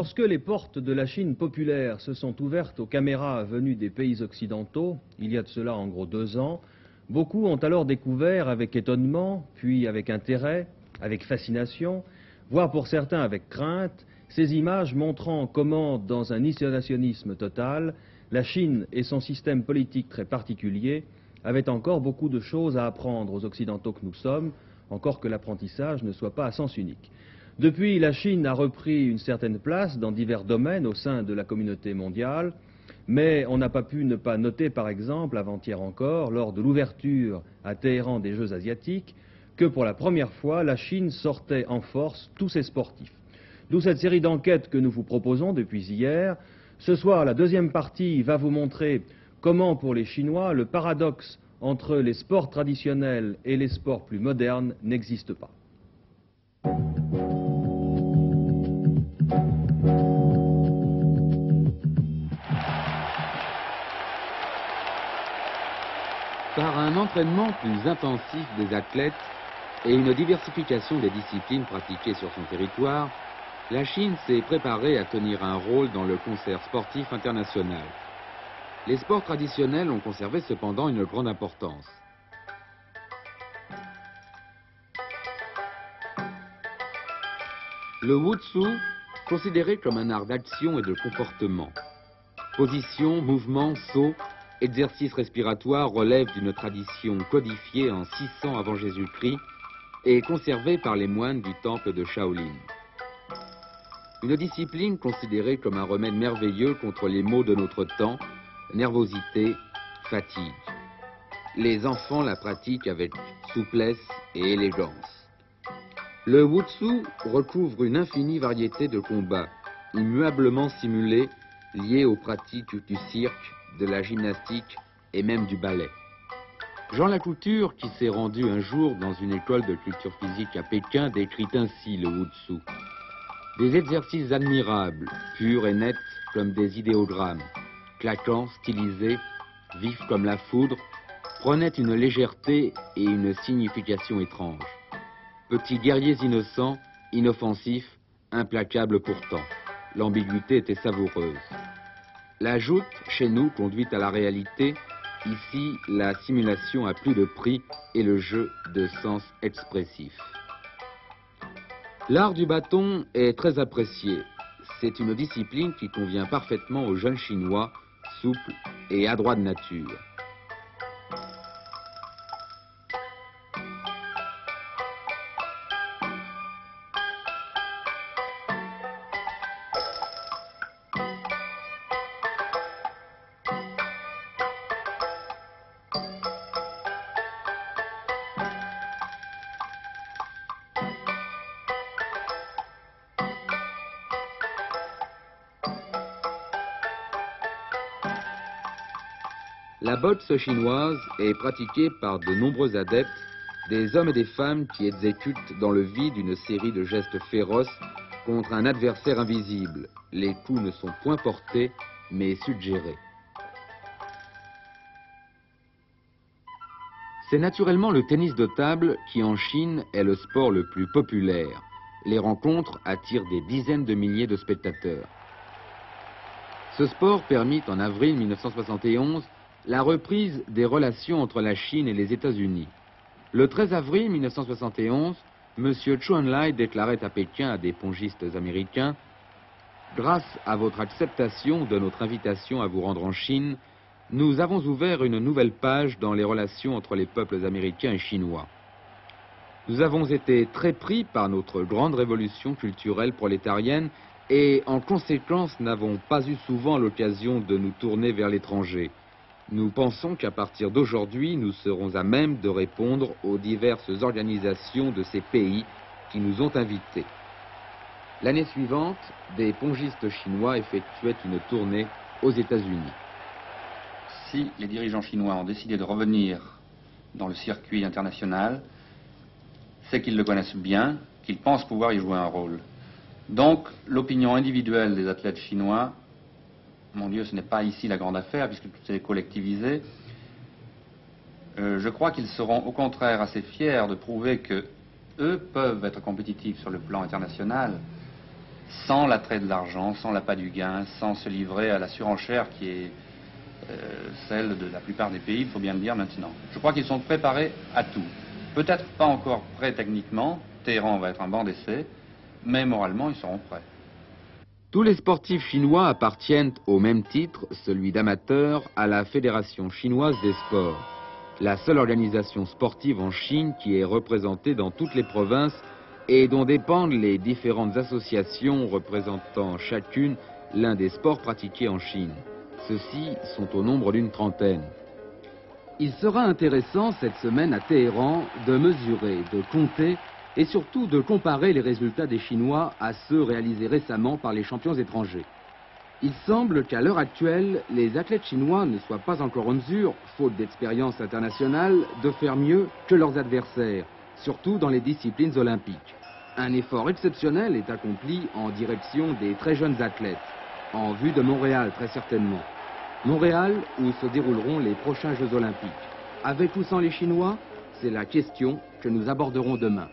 Lorsque les portes de la Chine populaire se sont ouvertes aux caméras venues des pays occidentaux, il y a de cela en gros 2 ans, beaucoup ont alors découvert avec étonnement, puis avec intérêt, avec fascination, voire pour certains avec crainte, ces images montrant comment, dans un isolationnisme total, la Chine et son système politique très particulier avaient encore beaucoup de choses à apprendre aux Occidentaux que nous sommes, encore que l'apprentissage ne soit pas à sens unique. Depuis, la Chine a repris une certaine place dans divers domaines au sein de la communauté mondiale, mais on n'a pas pu ne pas noter, par exemple, avant-hier encore, lors de l'ouverture à Téhéran des Jeux asiatiques, que pour la première fois, la Chine sortait en force tous ses sportifs. D'où cette série d'enquêtes que nous vous proposons depuis hier. Ce soir, la deuxième partie va vous montrer comment, pour les Chinois, le paradoxe entre les sports traditionnels et les sports plus modernes n'existe pas. Par un entraînement plus intensif des athlètes et une diversification des disciplines pratiquées sur son territoire, la Chine s'est préparée à tenir un rôle dans le concert sportif international. Les sports traditionnels ont conservé cependant une grande importance. Le Wushu, considéré comme un art d'action et de comportement. Position, mouvement, saut, exercice respiratoire relèvent d'une tradition codifiée en 600 avant Jésus-Christ et conservée par les moines du temple de Shaolin. Une discipline considérée comme un remède merveilleux contre les maux de notre temps, nervosité, fatigue. Les enfants la pratiquent avec souplesse et élégance. Le Wushu recouvre une infinie variété de combats, immuablement simulés, liés aux pratiques du cirque, de la gymnastique et même du ballet. Jean Lacouture, qui s'est rendu un jour dans une école de culture physique à Pékin, décrit ainsi le Wushu. Des exercices admirables, purs et nets comme des idéogrammes, claquants, stylisés, vifs comme la foudre, prenaient une légèreté et une signification étranges. Petits guerriers innocents, inoffensifs, implacables pourtant. L'ambiguïté était savoureuse. La joute, chez nous, conduit à la réalité. Ici, la simulation a plus de prix et le jeu de sens expressif. L'art du bâton est très apprécié. C'est une discipline qui convient parfaitement aux jeunes Chinois, souples et adroits de nature. La boxe chinoise est pratiquée par de nombreux adeptes, des hommes et des femmes qui exécutent dans le vide une série de gestes féroces contre un adversaire invisible. Les coups ne sont point portés, mais suggérés. C'est naturellement le tennis de table qui, en Chine, est le sport le plus populaire. Les rencontres attirent des dizaines de milliers de spectateurs. Ce sport permit en avril 1971 la reprise des relations entre la Chine et les États-Unis. Le 13 avril 1971, M. Zhou Enlai déclarait à Pékin à des pongistes américains « Grâce à votre acceptation de notre invitation à vous rendre en Chine, nous avons ouvert une nouvelle page dans les relations entre les peuples américains et chinois. Nous avons été très pris par notre grande révolution culturelle prolétarienne et en conséquence n'avons pas eu souvent l'occasion de nous tourner vers l'étranger. Nous pensons qu'à partir d'aujourd'hui, nous serons à même de répondre aux diverses organisations de ces pays qui nous ont invités. » L'année suivante, des pongistes chinois effectuaient une tournée aux États-Unis. Si les dirigeants chinois ont décidé de revenir dans le circuit international, c'est qu'ils le connaissent bien, qu'ils pensent pouvoir y jouer un rôle. Donc, l'opinion individuelle des athlètes chinois, mon Dieu, ce n'est pas ici la grande affaire, puisque tout est collectivisé. Je crois qu'ils seront au contraire assez fiers de prouver que eux peuvent être compétitifs sur le plan international sans l'attrait de l'argent, sans l'appât du gain, sans se livrer à la surenchère qui est celle de la plupart des pays, il faut bien le dire maintenant. Je crois qu'ils sont préparés à tout. Peut-être pas encore prêts techniquement, Téhéran va être un banc d'essai, mais moralement ils seront prêts. Tous les sportifs chinois appartiennent au même titre, celui d'amateur, à la Fédération chinoise des sports. La seule organisation sportive en Chine qui est représentée dans toutes les provinces et dont dépendent les différentes associations représentant chacune l'un des sports pratiqués en Chine. Ceux-ci sont au nombre d'une trentaine. Il sera intéressant cette semaine à Téhéran de mesurer, de compter et surtout de comparer les résultats des Chinois à ceux réalisés récemment par les champions étrangers. Il semble qu'à l'heure actuelle, les athlètes chinois ne soient pas encore en mesure, faute d'expérience internationale, de faire mieux que leurs adversaires, surtout dans les disciplines olympiques. Un effort exceptionnel est accompli en direction des très jeunes athlètes, en vue de Montréal très certainement. Montréal où se dérouleront les prochains Jeux olympiques. Avec ou sans les Chinois, c'est la question que nous aborderons demain.